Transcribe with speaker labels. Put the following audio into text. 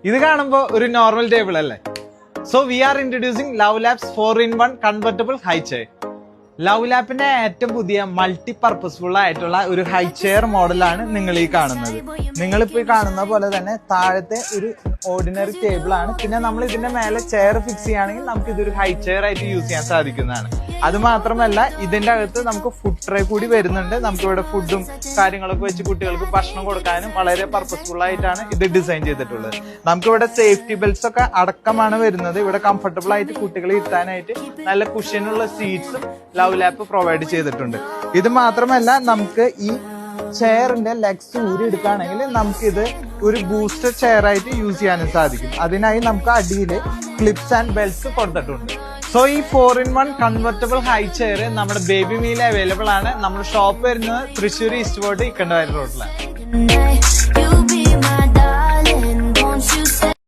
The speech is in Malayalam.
Speaker 1: ഇത് കാണുമ്പോൾ ഒരു നോർമൽ ടേബിൾ അല്ലേ? So we are introducing LuvLap 4-in-1 convertible high chair. ലവ് ലാപ്പിന്റെ ഏറ്റവും പുതിയ മൾട്ടി പർപ്പസ്ഫുൾ ആയിട്ടുള്ള ഒരു ഹൈ ചെയർ മോഡലാണ് നിങ്ങൾ ഈ കാണുന്നത്. നിങ്ങളിപ്പോ ഈ കാണുന്ന പോലെ തന്നെ താഴത്തെ ഒരു ഓർഡിനറി ടേബിൾ ആണ്. പിന്നെ നമ്മൾ ഇതിന്റെ മേലെ ചെയർ ഫിക്സ് ചെയ്യുകയാണെങ്കിൽ നമുക്ക് ഇതൊരു ഹൈ ചെയർ ആയിട്ട് യൂസ് ചെയ്യാൻ സാധിക്കുന്നതാണ്. അത് മാത്രമല്ല ഇതിന്റെ അകത്ത് നമുക്ക് ഫുഡ് ട്രേ കൂടി വരുന്നുണ്ട്. നമുക്ക് ഇവിടെ ഫുഡും കാര്യങ്ങളൊക്കെ വെച്ച് കുട്ടികൾക്ക് ഭക്ഷണം കൊടുക്കാനും വളരെ പർപ്പസ്ഫുൾ ആയിട്ടാണ് ഇത് ഡിസൈൻ ചെയ്തിട്ടുള്ളത്. നമുക്ക് ഇവിടെ സേഫ്റ്റി ബെൽറ്റ്സ് ഒക്കെ അടക്കമാണ് വരുന്നത്. ഇവിടെ കംഫർട്ടബിൾ ആയിട്ട് കുട്ടികളെ ഇരുത്താനായിട്ട് നല്ല കുഷ്യനുള്ള സീറ്റ്സും ലവ് ലാപ്പ് പ്രൊവൈഡ് ചെയ്തിട്ടുണ്ട്. ഇത് മാത്രമല്ല നമുക്ക് ഈ ചെയറിന്റെ ലെഗ്സ് ഊരി എടുക്കുകയാണെങ്കിൽ നമുക്കിത് ഒരു ബൂസ്റ്റർ ചെയർ ആയിട്ട് യൂസ് ചെയ്യാനും സാധിക്കും. അതിനായി നമുക്ക് അടിയിൽ ക്ലിപ്സ് ആൻഡ് ബെൽറ്റ്സ് കൊടുത്തിട്ടുണ്ട്. സോ ഈ 4-in-1 കൺവെർട്ടബിൾ ഹൈ ചെയർ നമ്മുടെ ബേബി മീൽ അവൈലബിൾ ആണ്. നമ്മുടെ ഷോപ്പ് വരുന്നത് തൃശ്ശൂർ ഈസ്റ്റ് ഫോർട്ട് ഇക്കണ്ടവാരി റോഡിലാണ്.